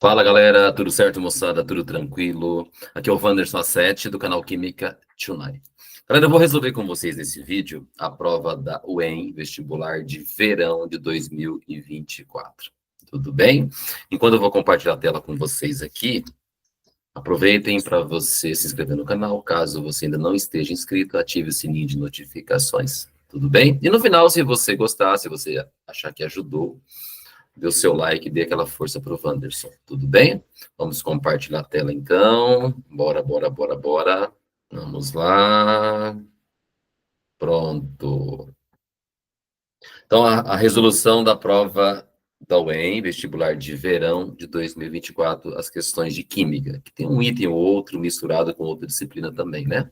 Fala galera, tudo certo moçada, tudo tranquilo? Aqui é o Wanderson Assetti do canal Química Tonight. Galera, eu vou resolver com vocês nesse vídeo a prova da UEM vestibular de verão de 2024. Tudo bem? Enquanto eu vou compartilhar a tela com vocês aqui, aproveitem para você se inscrever no canal. Caso você ainda não esteja inscrito, ative o sininho de notificações. Tudo bem? E no final, se você gostar, se você achar que ajudou, dê o seu like e dê aquela força para o Wanderson. Tudo bem? Vamos compartilhar a tela então. Bora. Vamos lá. Pronto. Então, a resolução da prova da UEM, vestibular de verão de 2024, as questões de química, que tem um item ou outro misturado com outra disciplina também, né?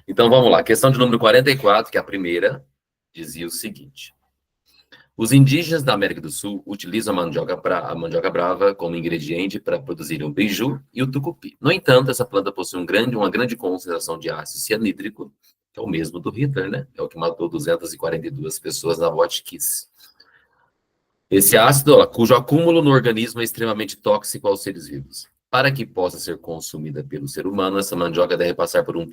Então, vamos lá. Questão de número 44, que é a primeira, dizia o seguinte: os indígenas da América do Sul utilizam a mandioca brava como ingrediente para produzir o beiju e o tucupi. No entanto, essa planta possui uma grande concentração de ácido cianídrico, que é o mesmo do Hitler, né? É o que matou 242 pessoas na Hotchkiss. Esse ácido, cujo acúmulo no organismo é extremamente tóxico aos seres vivos. Para que possa ser consumida pelo ser humano, essa mandioca deve passar por um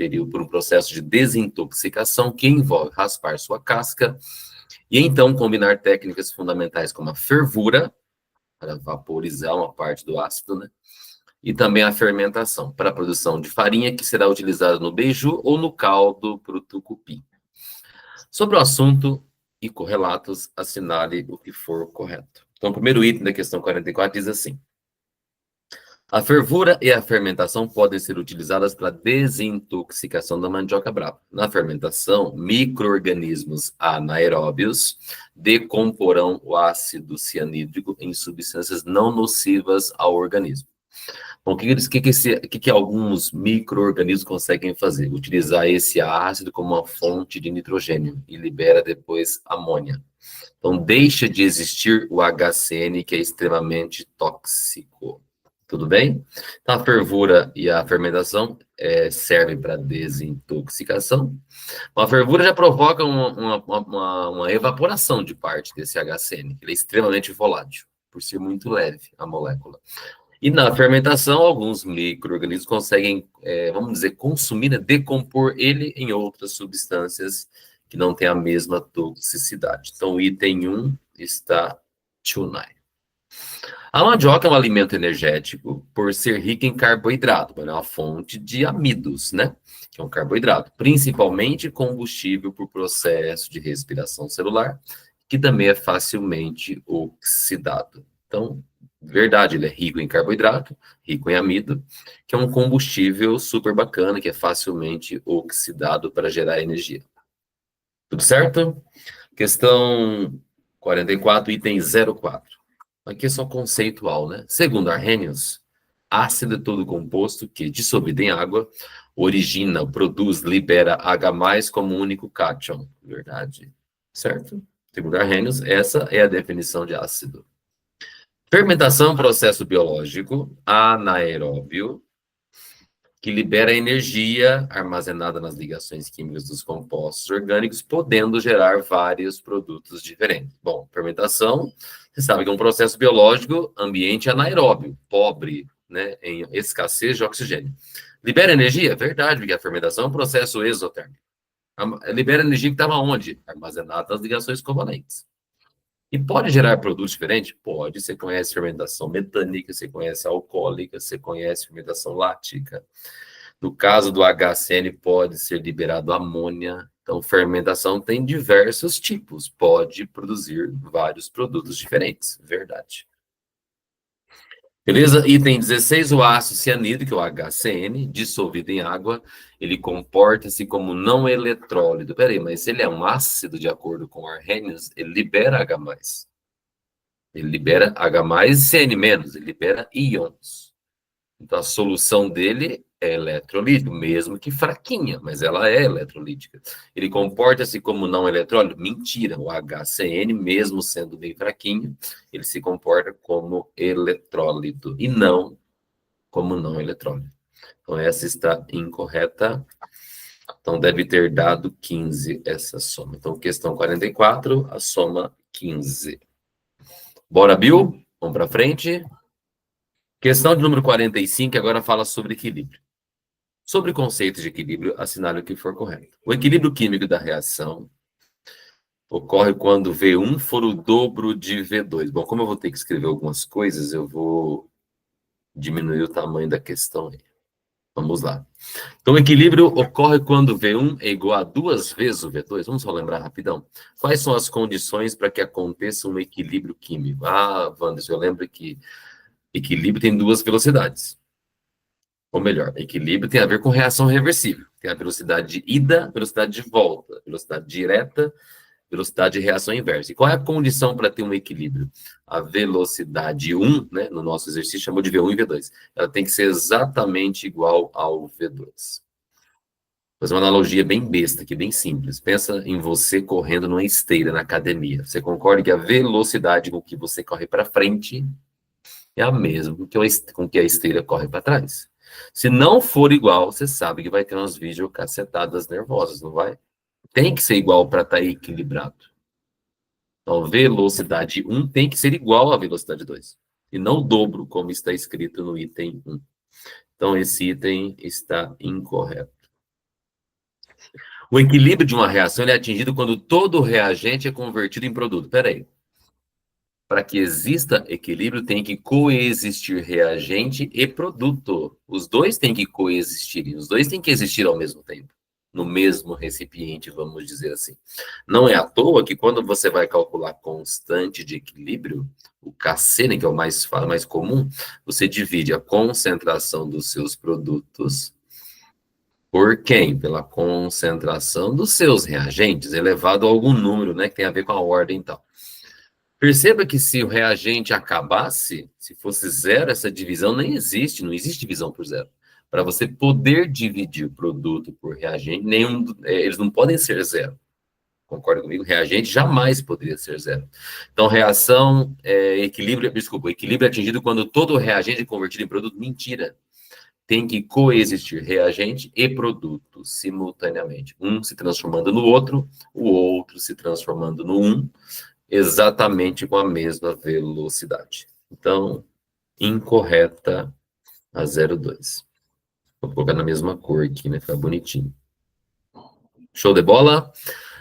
processo de desintoxicação que envolve raspar sua casca, e então combinar técnicas fundamentais como a fervura, para vaporizar uma parte do ácido, né? E também a fermentação, para a produção de farinha, que será utilizada no beiju ou no caldo para o tucupi. Sobre o assunto e correlatos, assinale o que for correto. Então, o primeiro item da questão 44 diz assim: a fervura e a fermentação podem ser utilizadas para desintoxicação da mandioca brava. Na fermentação, micro-organismos anaeróbios decomporão o ácido cianídrico em substâncias não nocivas ao organismo. Bom, o que alguns micro-organismos conseguem fazer? Utilizar esse ácido como uma fonte de nitrogênio e libera depois amônia. Então, deixa de existir o HCN, que é extremamente tóxico. Tudo bem? Então, a fervura e a fermentação servem para desintoxicação. A fervura já provoca uma evaporação de parte desse HCN, que ele é extremamente volátil, por ser muito leve a molécula. E na fermentação, alguns micro-organismos conseguem, vamos dizer, consumir, né, decompor ele em outras substâncias que não têm a mesma toxicidade. Então, o item 1 está tonight. A mandioca é um alimento energético por ser rica em carboidrato, mas é uma fonte de amidos, né? Que é um carboidrato, principalmente combustível por processo de respiração celular, que também é facilmente oxidado. Então, verdade, ele é rico em carboidrato, rico em amido, que é um combustível super bacana, que é facilmente oxidado para gerar energia. Tudo certo? Questão 44, item 04. Aqui é só conceitual, né? Segundo Arrhenius, ácido é todo composto que, dissolvido em água, origina, produz, libera H+, como único cátion. Verdade. Certo? Segundo Arrhenius, essa é a definição de ácido. Fermentação é um processo biológico anaeróbio que libera energia armazenada nas ligações químicas dos compostos orgânicos, podendo gerar vários produtos diferentes. Bom, fermentação, você sabe que é um processo biológico ambiente anaeróbio, pobre, né, em escassez de oxigênio. Libera energia? Verdade, porque a fermentação é um processo exotérmico. Libera energia que estava onde? Armazenada nas ligações covalentes. E pode gerar produtos diferentes? Pode. Você conhece fermentação metânica, você conhece alcoólica, você conhece fermentação lática. No caso do HCN, pode ser liberado amônia. Então, fermentação tem diversos tipos. Pode produzir vários produtos diferentes. Verdade. Beleza? Item 16, o ácido cianídrico, o HCN, dissolvido em água, ele comporta-se como não eletrólito. Peraí, mas se ele é um ácido, de acordo com Arrhenius, ele libera H+. Ele libera H+, e CN-, ele libera íons. Então, a solução dele é eletrolítico, mesmo que fraquinha, mas ela é eletrolítica. Ele comporta-se como não eletrólito? Mentira, o HCN, mesmo sendo bem fraquinho, ele se comporta como eletrólito e não como não eletrólito. Então, essa está incorreta. Então, deve ter dado 15 essa soma. Então, questão 44, a soma 15. Bora, Bill? Vamos para frente? Questão de número 45, agora fala sobre equilíbrio. Sobre conceitos de equilíbrio, assinale o que for correto. O equilíbrio químico da reação ocorre quando V1 for o dobro de V2. Bom, como eu vou ter que escrever algumas coisas, eu vou diminuir o tamanho da questão aí. Vamos lá. Então, o equilíbrio ocorre quando V1 é igual a 2 vezes o V2. Vamos só lembrar rapidão. Quais são as condições para que aconteça um equilíbrio químico? Ah, Wanderson, eu lembro que equilíbrio tem duas velocidades. Ou melhor, equilíbrio tem a ver com reação reversível. Tem a velocidade de ida, velocidade de volta, velocidade direta, velocidade de reação inversa. E qual é a condição para ter um equilíbrio? A velocidade 1, né, no nosso exercício, chamou de V1 e V2. Ela tem que ser exatamente igual ao V2. Vou fazer uma analogia bem besta aqui, bem simples. Pensa em você correndo numa esteira na academia. Você concorda que a velocidade com que você corre para frente é a mesma com que a esteira corre para trás? Se não for igual, você sabe que vai ter umas videocacetadas nervosas, não vai? Tem que ser igual para estar equilibrado. Então, velocidade 1 tem que ser igual à velocidade 2. E não o dobro, como está escrito no item 1. Então, esse item está incorreto. O equilíbrio de uma reação é atingido quando todo reagente é convertido em produto. Espera aí. Para que exista equilíbrio, tem que coexistir reagente e produto. Os dois têm que coexistir, os dois têm que existir ao mesmo tempo, no mesmo recipiente, vamos dizer assim. Não é à toa que quando você vai calcular constante de equilíbrio, o Kc, né, que é o mais comum, você divide a concentração dos seus produtos por quem? Pela concentração dos seus reagentes, elevado a algum número, né, que tem a ver com a ordem e tal. Perceba que se o reagente acabasse, se fosse zero, essa divisão nem existe, não existe divisão por zero. Para você poder dividir produto por reagente, eles não podem ser zero. Concorda comigo? Reagente jamais poderia ser zero. Então, equilíbrio é atingido quando todo reagente é convertido em produto. Mentira. Tem que coexistir reagente e produto simultaneamente. Um se transformando no outro, o outro se transformando no um, exatamente com a mesma velocidade. Então, incorreta a 02. Vou colocar na mesma cor aqui, né? Ficar bonitinho. Show de bola?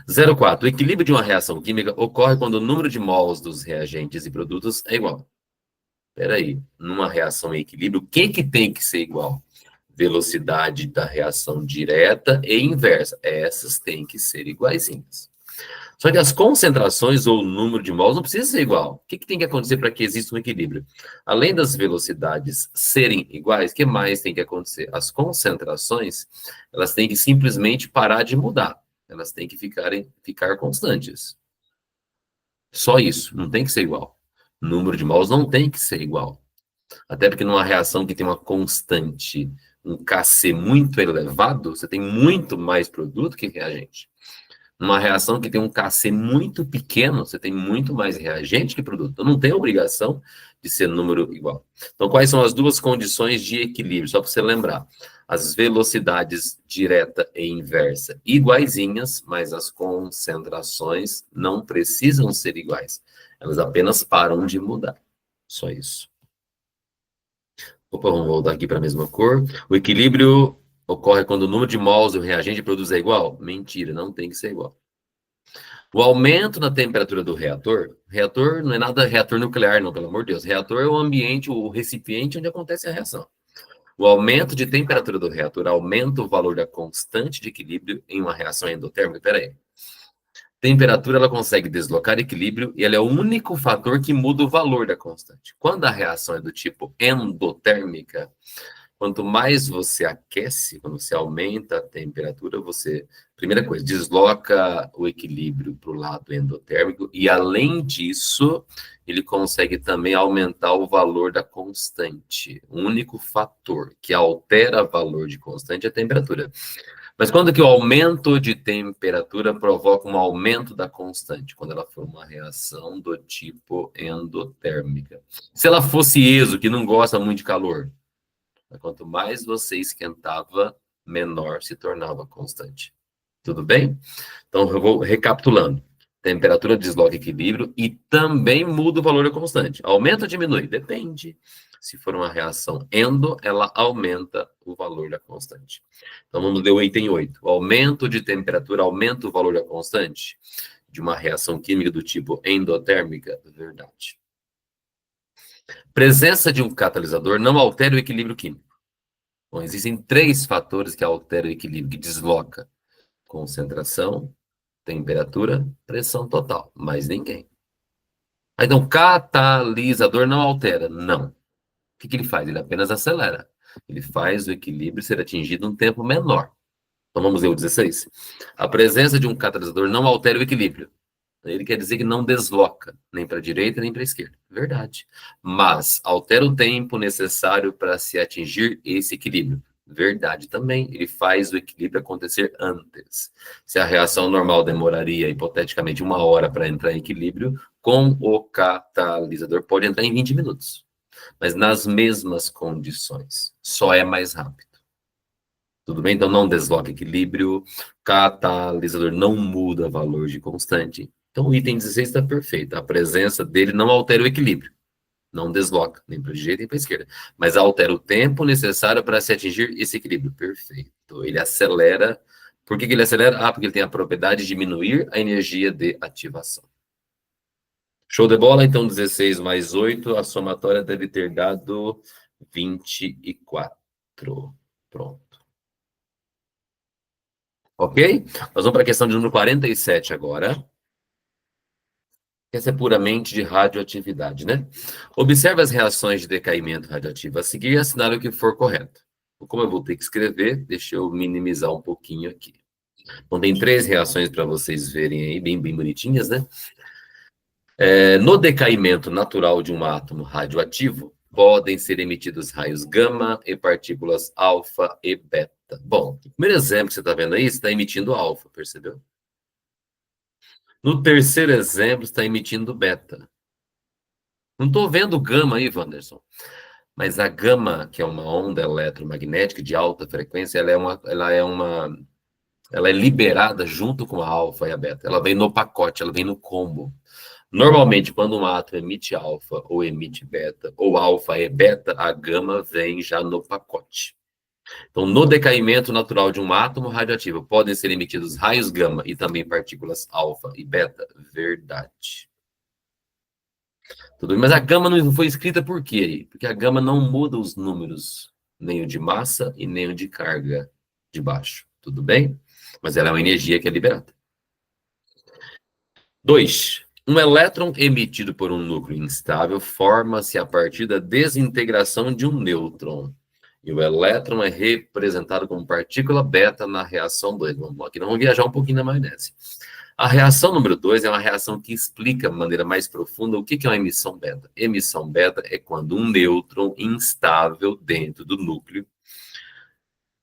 04. O equilíbrio de uma reação química ocorre quando o número de mols dos reagentes e produtos é igual. Espera aí. Numa reação em equilíbrio, o que tem que ser igual? Velocidade da reação direta e inversa. Essas têm que ser iguaizinhas. Só que as concentrações ou o número de mols não precisa ser igual. O que tem que acontecer para que exista um equilíbrio? Além das velocidades serem iguais, o que mais tem que acontecer? As concentrações, elas têm que simplesmente parar de mudar. Elas têm que ficar constantes. Só isso, não tem que ser igual. O número de mols não tem que ser igual. Até porque numa reação que tem uma constante, um Kc muito elevado, você tem muito mais produto que reagente. Numa reação que tem um Kc muito pequeno, você tem muito mais reagente que produto. Então, não tem obrigação de ser número igual. Então, quais são as duas condições de equilíbrio? Só para você lembrar. As velocidades direta e inversa iguaizinhas, mas as concentrações não precisam ser iguais. Elas apenas param de mudar. Só isso. Opa, vamos voltar aqui para a mesma cor. O equilíbrio ocorre quando o número de mols do reagente produz é igual? Mentira, não tem que ser igual. O aumento na temperatura do reator não é nada reator nuclear, não, pelo amor de Deus. Reator é o ambiente, o recipiente onde acontece a reação. O aumento de temperatura do reator aumenta o valor da constante de equilíbrio em uma reação endotérmica. Peraí. Temperatura, ela consegue deslocar equilíbrio e ela é o único fator que muda o valor da constante. Quando a reação é do tipo endotérmica, quanto mais você aquece, quando você aumenta a temperatura, primeira coisa, desloca o equilíbrio para o lado endotérmico e, além disso, ele consegue também aumentar o valor da constante. O único fator que altera o valor de constante é a temperatura. Mas quando que o aumento de temperatura provoca um aumento da constante? Quando ela for uma reação do tipo endotérmica. Se ela fosse exo, que não gosta muito de calor, quanto mais você esquentava, menor se tornava a constante. Tudo bem? Então, eu vou recapitulando. Temperatura desloca equilíbrio e também muda o valor da constante. Aumenta ou diminui? Depende. Se for uma reação endo, ela aumenta o valor da constante. Então, vamos ler o item 8. O aumento de temperatura aumenta o valor da constante de uma reação química do tipo endotérmica? Verdade. Presença de um catalisador não altera o equilíbrio químico. Bom, existem 3 fatores que alteram o equilíbrio, que desloca: concentração, temperatura, pressão total. Mais ninguém. Então, catalisador não altera. Não. O que ele faz? Ele apenas acelera. Ele faz o equilíbrio ser atingido em um tempo menor. Então vamos ver o 16. A presença de um catalisador não altera o equilíbrio. Ele quer dizer que não desloca, nem para a direita nem para a esquerda. Verdade. Mas altera o tempo necessário para se atingir esse equilíbrio. Verdade também. Ele faz o equilíbrio acontecer antes. Se a reação normal demoraria, hipoteticamente, 1 hora para entrar em equilíbrio, com o catalisador pode entrar em 20 minutos. Mas nas mesmas condições. Só é mais rápido. Tudo bem? Então, não desloca equilíbrio, catalisador não muda valor de constante. Então, o item 16 está perfeito. A presença dele não altera o equilíbrio. Não desloca, nem para a direita nem para a esquerda. Mas altera o tempo necessário para se atingir esse equilíbrio. Perfeito. Ele acelera. Por que ele acelera? Ah, porque ele tem a propriedade de diminuir a energia de ativação. Show de bola? Então, 16 mais 8, a somatória deve ter dado 24. Pronto. Ok? Nós vamos para a questão de número 47 agora. Essa é puramente de radioatividade, né? Observe as reações de decaimento radioativo a seguir e assinale o que for correto. Como eu vou ter que escrever, deixa eu minimizar um pouquinho aqui. Então, tem 3 reações para vocês verem aí, bem bonitinhas, né? No decaimento natural de um átomo radioativo, podem ser emitidos raios gama e partículas alfa e beta. Bom, o primeiro exemplo que você está vendo aí, está emitindo alfa, percebeu? No terceiro exemplo, está emitindo beta. Não estou vendo gama aí, Wanderson. Mas a gama, que é uma onda eletromagnética de alta frequência, ela é liberada junto com a alfa e a beta. Ela vem no pacote, ela vem no combo. Normalmente, quando um átomo emite alfa ou emite beta, ou alfa e beta, a gama vem já no pacote. Então, no decaimento natural de um átomo radioativo, podem ser emitidos raios gama e também partículas alfa e beta? Verdade. Tudo bem? Mas a gama não foi escrita por quê? Porque a gama não muda os números, nem o de massa e nem o de carga de baixo. Tudo bem? Mas ela é uma energia que é liberada. 2. Um elétron emitido por um núcleo instável forma-se a partir da desintegração de um nêutron. E o elétron é representado como partícula beta na reação 2. Aqui nós vamos viajar um pouquinho na maionese. A reação número 2 é uma reação que explica de maneira mais profunda o que é uma emissão beta. Emissão beta é quando um nêutron instável dentro do núcleo,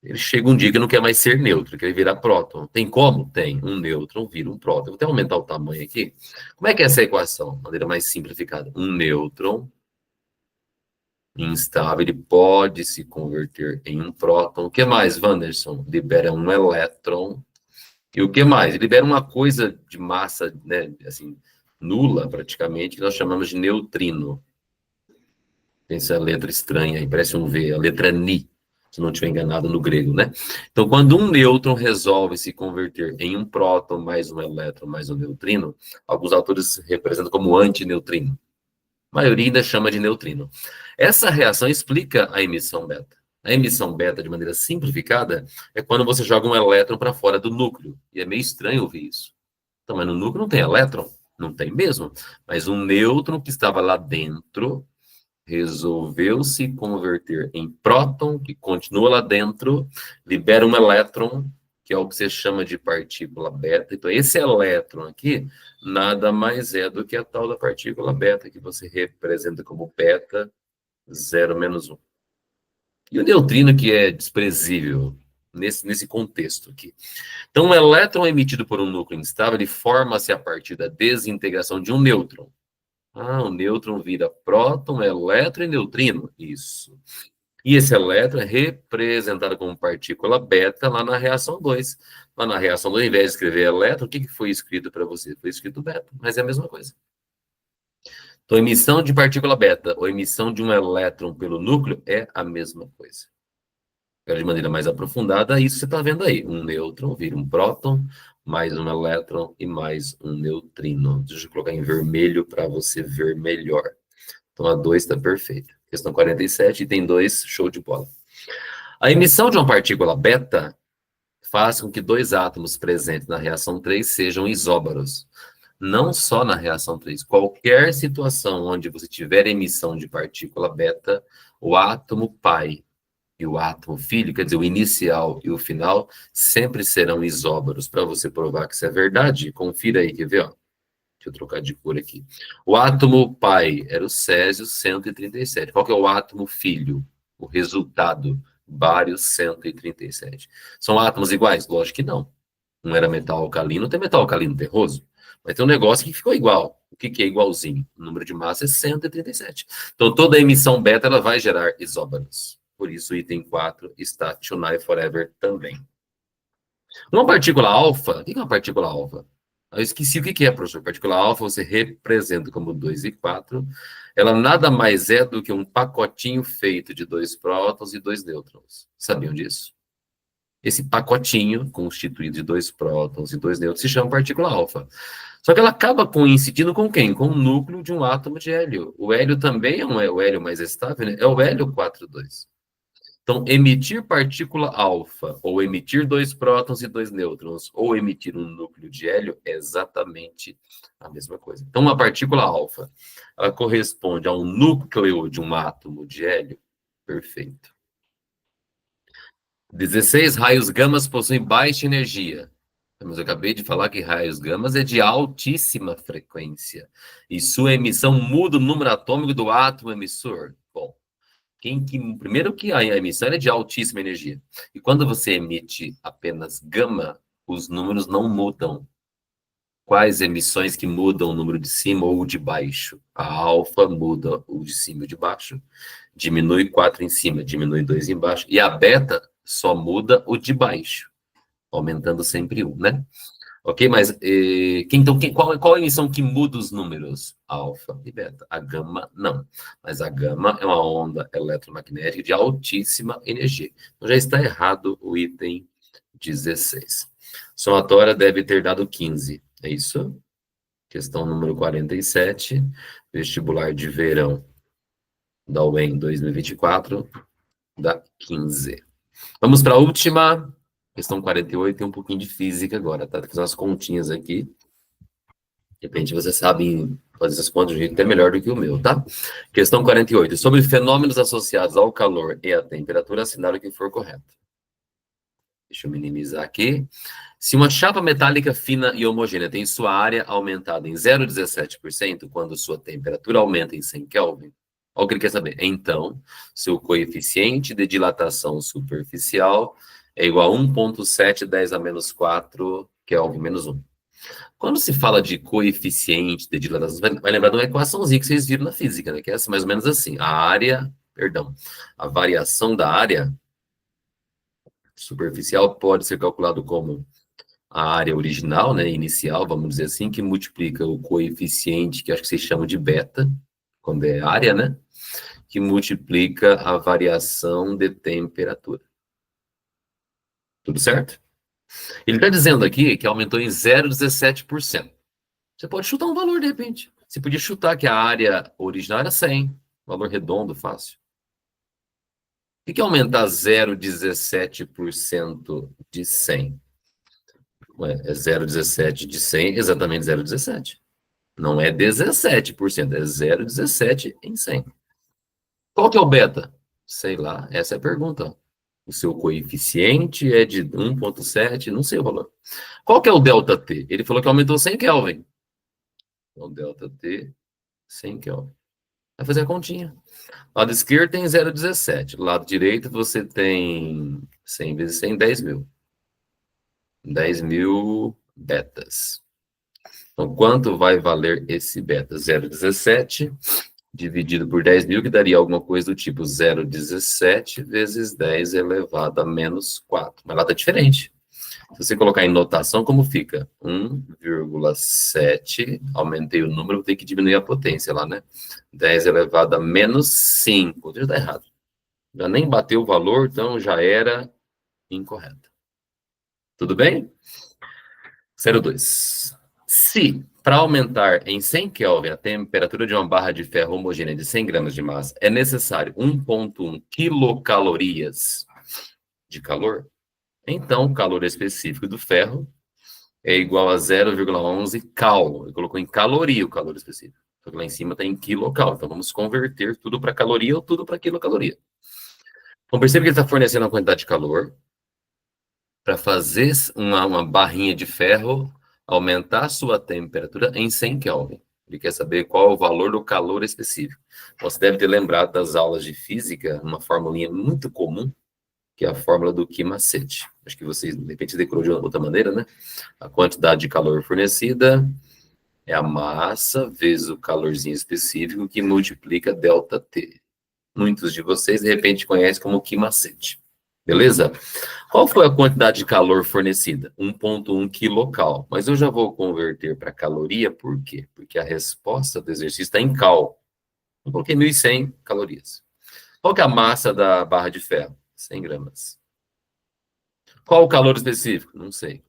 ele chega um dia que não quer mais ser nêutron, quer virar próton. Tem como? Tem. Um nêutron vira um próton. Vou até aumentar o tamanho aqui. Como é que é essa equação? De maneira mais simplificada. Um nêutron instável, ele pode se converter em um próton. O que mais, Wanderson? Libera um elétron. E o que mais? Libera uma coisa de massa, né, assim, nula, praticamente, que nós chamamos de neutrino. Tem essa letra estranha aí, parece um V, a letra Ni, se não estiver enganado no grego, né? Então, quando um nêutron resolve se converter em um próton, mais um elétron, mais um neutrino, alguns autores representam como antineutrino. A maioria ainda chama de neutrino. Essa reação explica a emissão beta. A emissão beta, de maneira simplificada, é quando você joga um elétron para fora do núcleo. E é meio estranho ouvir isso. Então, mas no núcleo não tem elétron? Não tem mesmo. Mas um nêutron que estava lá dentro resolveu se converter em próton, que continua lá dentro, libera um elétron, que é o que você chama de partícula beta. Então, esse elétron aqui nada mais é do que a tal da partícula beta, que você representa como beta 0 menos 1. E o neutrino, que é desprezível nesse contexto aqui. Então, um elétron emitido por um núcleo instável, ele forma-se a partir da desintegração de um nêutron. Ah, o nêutron vira próton, elétron e neutrino. Isso. E esse elétron é representado como partícula beta lá na reação 2. Lá na reação 2, ao invés de escrever elétron, o que foi escrito para você? Foi escrito beta, mas é a mesma coisa. Então, emissão de partícula beta ou emissão de um elétron pelo núcleo é a mesma coisa. Agora, de maneira mais aprofundada, isso você está vendo aí. Um nêutron vira um próton, mais um elétron e mais um neutrino. Deixa eu colocar em vermelho para você ver melhor. Então, a 2 está perfeita. Questão 47, item 2, show de bola. A emissão de uma partícula beta faz com que dois átomos presentes na reação 3 sejam isóbaros. Não só na reação 3, qualquer situação onde você tiver emissão de partícula beta, o átomo pai e o átomo filho, quer dizer, o inicial e o final, sempre serão isóbaros. Para você provar que isso é verdade, confira aí, quer ver? Ó? Deixa eu trocar de cor aqui. O átomo pai era o césio 137. Qual que é o átomo filho? O resultado, bário 137. São átomos iguais? Lógico que não. Um era metal alcalino, tem metal alcalino terroso. Mas tem um negócio que ficou igual. O que é igualzinho? O número de massa é 137. Então, toda emissão beta ela vai gerar isóbaros. Por isso, o item 4 está tonight forever também. Uma partícula alfa, o que é uma partícula alfa? Eu esqueci o que é, professor. Partícula alfa você representa como 2 e 4. Ela nada mais é do que um pacotinho feito de 2 prótons e 2 nêutrons. Sabiam disso? Esse pacotinho, constituído de 2 prótons e 2 nêutrons, se chama partícula alfa. Só que ela acaba coincidindo com quem? Com o núcleo de um átomo de hélio. O hélio também é o hélio mais estável, né? É o hélio 42. Então, emitir partícula alfa, ou emitir 2 prótons e 2 nêutrons, ou emitir um núcleo de hélio, é exatamente a mesma coisa. Então, uma partícula alfa, ela corresponde a um núcleo de um átomo de hélio. Perfeito. 16 raios gamas possuem baixa energia. Mas eu acabei de falar que raios gamas é de altíssima frequência. E sua emissão muda o número atômico do átomo emissor. Bom, primeiro que a emissão é de altíssima energia. E quando você emite apenas gama, os números não mudam. Quais emissões que mudam o número de cima ou de baixo? A alfa muda o de cima e o de baixo. Diminui 4 em cima, diminui 2 embaixo. E a beta só muda o de baixo, aumentando sempre 1, né? Ok? Mas qual a emissão que muda os números? Alfa e beta. A gama, não. Mas a gama é uma onda eletromagnética de altíssima energia. Então já está errado o item 16. Somatória deve ter dado 15. É isso? Questão número 47. Vestibular de verão da UEM 2024, dá 15. Vamos para a última. Questão 48, tem um pouquinho de física agora, tá? Vou fazer umas continhas aqui. De repente você sabe fazer essas contas de um jeito até melhor do que o meu, tá? Questão 48. Sobre fenômenos associados ao calor e à temperatura, assinale o que for correto. Deixa eu minimizar aqui. Se uma chapa metálica fina e homogênea tem sua área aumentada em 0,17% quando sua temperatura aumenta em 100 Kelvin, olha o que ele quer saber. Então, seu coeficiente de dilatação superficial é igual a 1,710 a menos 4 Kelvin menos 1. Quando se fala de coeficiente de dilatação, vai lembrar de uma equaçãozinha que vocês viram na física, né? Que é mais ou menos assim. A variação da área superficial pode ser calculado como a área original, né, inicial, vamos dizer assim, que multiplica o coeficiente, que acho que vocês chamam de beta, quando é área, né, que multiplica a variação de temperatura. Tudo certo? Ele está dizendo aqui que aumentou em 0,17%. Você pode chutar um valor, de repente. Você podia chutar que a área original era 100, valor redondo, fácil. O que é aumentar 0,17% de 100? Ué, é 0,17 de 100, exatamente 0,17. Não é 17%, é 0,17 em 100. Qual que é o beta? Sei lá, essa é a pergunta. O seu coeficiente é de 1,7, não sei o valor. Qual que é o ΔT? Ele falou que aumentou 100 Kelvin. Então, ΔT, 100 Kelvin. Vai fazer a continha. Lado esquerdo tem 0,17. Lado direito você tem 100 vezes 100, 10 mil. 10 mil betas. Então, quanto vai valer esse beta? 0,17 dividido por 10 mil, que daria alguma coisa do tipo 0,17 vezes 10 elevado a menos 4. Mas lá está diferente. Se você colocar em notação, como fica? 1,7, aumentei o número, vou ter que diminuir a potência lá, né? 10 elevado a menos 5, já está errado. Já nem bateu o valor, então já era incorreto. Tudo bem? 02. Se, para aumentar em 100 Kelvin a temperatura de uma barra de ferro homogênea de 100 gramas de massa, é necessário 1,1 quilocalorias de calor, então o calor específico do ferro é igual a 0,11 cal. Ele colocou em caloria o calor específico. Só que lá em cima está em quilocal. Então vamos converter tudo para caloria ou tudo para quilocaloria. Então perceba que ele está fornecendo uma quantidade de calor para fazer uma barrinha de ferro aumentar a sua temperatura em 100 Kelvin. Ele quer saber qual é o valor do calor específico. Você deve ter lembrado das aulas de física, uma formulinha muito comum, que é a fórmula do Ki-Macete. Acho que vocês, de repente, decorou de outra maneira, né? A quantidade de calor fornecida é a massa vezes o calorzinho específico que multiplica ΔT. Muitos de vocês, de repente, conhecem como Ki-Macete. Beleza? Qual foi a quantidade de calor fornecida? 1,1 quilocal. Mas eu já vou converter para caloria, por quê? Porque a resposta do exercício está em cal. Eu coloquei 1.100 calorias. Qual que é a massa da barra de ferro? 100 gramas. Qual o calor específico? Não sei.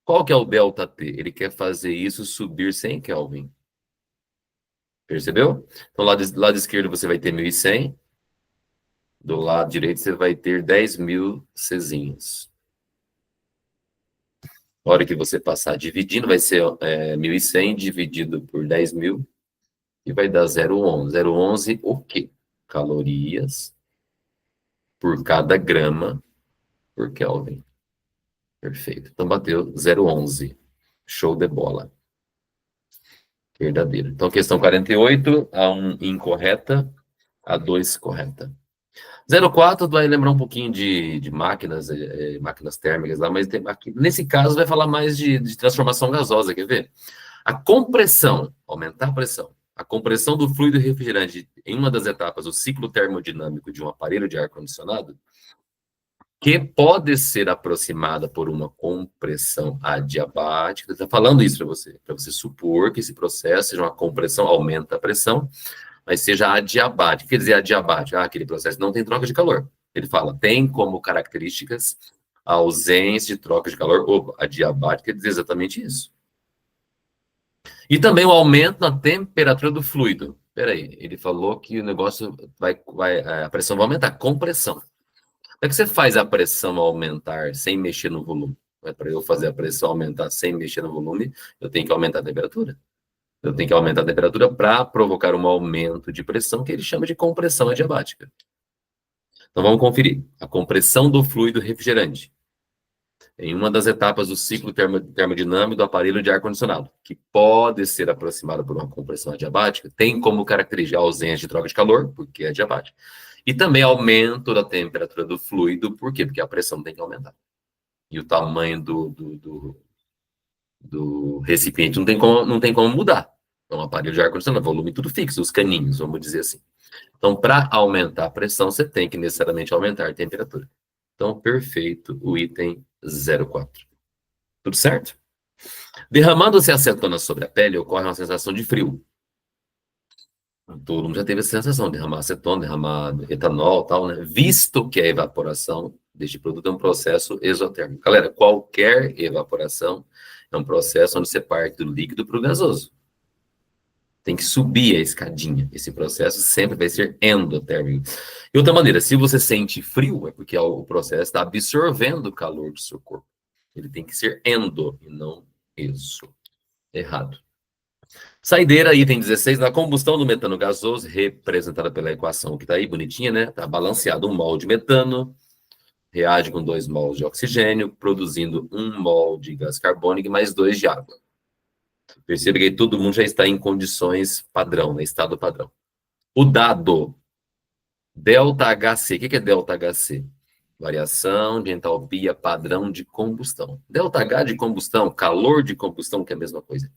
Qual que é o ΔT? Ele quer fazer isso subir 100 Kelvin. Percebeu? Então, lado esquerdo você vai ter 1.100. Do lado direito você vai ter 10.000 Czinhos. A hora que você passar dividindo, vai ser 1.100 dividido por 10.000 e vai dar 0,11. 0,11 o quê? Calorias por cada grama por Kelvin. Perfeito. Então bateu 0,11. Show de bola. Verdadeiro. Então, questão 48, a 1 incorreta, a 2 correta. 04 vai lembrar um pouquinho de máquinas, máquinas térmicas lá, mas aqui, nesse caso vai falar mais de transformação gasosa, quer ver? A compressão, aumentar a pressão, a compressão do fluido refrigerante em uma das etapas do ciclo termodinâmico de um aparelho de ar-condicionado, que pode ser aproximada por uma compressão adiabática. Está falando isso para você supor que esse processo seja uma compressão, aumenta a pressão, mas seja adiabático. Quer dizer adiabático? Aquele processo não tem troca de calor. Ele fala, tem como características a ausência de troca de calor. Opa, adiabático quer dizer exatamente isso. E também o aumento na temperatura do fluido. Peraí, ele falou que o negócio a pressão vai aumentar, compressão. Como é que você faz a pressão aumentar sem mexer no volume? Para eu fazer a pressão aumentar sem mexer no volume, eu tenho que aumentar a temperatura. Eu tenho que aumentar a temperatura para provocar um aumento de pressão, que ele chama de compressão adiabática. Então vamos conferir. A compressão do fluido refrigerante em uma das etapas do ciclo termodinâmico do aparelho de ar-condicionado, que pode ser aproximada por uma compressão adiabática, tem como característica a ausência de troca de calor, porque é adiabática, e também aumento da temperatura do fluido, por quê? Porque a pressão tem que aumentar. E o tamanho do recipiente não tem como mudar. Então, aparelho de ar-condicionado, volume tudo fixo, os caninhos, vamos dizer assim. Então, para aumentar a pressão, você tem que necessariamente aumentar a temperatura. Então, perfeito, o item 04. Tudo certo? Derramando-se acetona sobre a pele, ocorre uma sensação de frio. Todo mundo já teve essa sensação, derramar acetona, derramar etanol, tal, né? Visto que a evaporação deste produto é um processo exotérmico. Galera, qualquer evaporação é um processo onde você parte do líquido para o gasoso. Tem que subir a escadinha. Esse processo sempre vai ser endotérmico. De outra maneira, se você sente frio, é porque o processo está absorvendo o calor do seu corpo. Ele tem que ser endo e não exo. Errado. Saideira, item 16, na combustão do metano gasoso, representada pela equação que está aí, bonitinha, né? Está balanceado 1 mol de metano, reage com 2 mols de oxigênio, produzindo 1 mol de gás carbônico e mais 2 de água. Perceba que todo mundo já está em condições padrão, né? Estado padrão. O dado ΔHC, o que é ΔHC? Variação de entalpia padrão de combustão. ΔH de combustão, calor de combustão, que é a mesma coisa.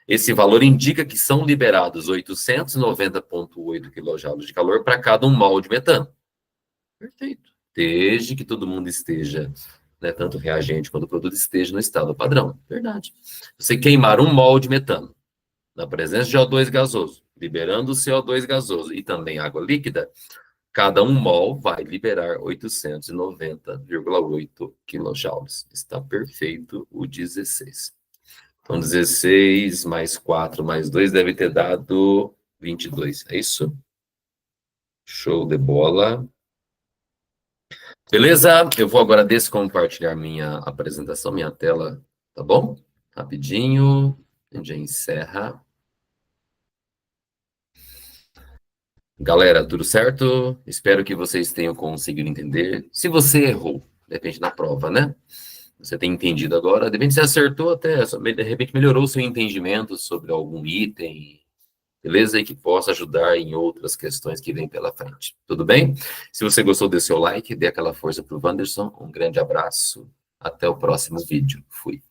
Esse valor indica que são liberados 890,8 kJ de calor para cada 1 mol de metano. Perfeito. Desde que todo mundo esteja né, tanto o reagente quanto o produto esteja no estado padrão. Verdade. Você queimar 1 mol de metano na presença de O2 gasoso, liberando o CO2 gasoso e também água líquida, cada 1 mol vai liberar 890,8 quilojoules. Está perfeito o 16. Então, 16 mais 4 mais 2 deve ter dado 22. É isso? Show de bola. Beleza? Eu vou agora descompartilhar minha apresentação, minha tela, tá bom? Rapidinho. A gente já encerra. Galera, tudo certo? Espero que vocês tenham conseguido entender. Se você errou, depende da prova, né? Você tem entendido agora, de repente você acertou até, de repente melhorou o seu entendimento sobre algum item, beleza? E que possa ajudar em outras questões que vêm pela frente. Tudo bem? Se você gostou, dê seu like, dê aquela força para o Wanderson. Um grande abraço. Até o próximo vídeo. Fui.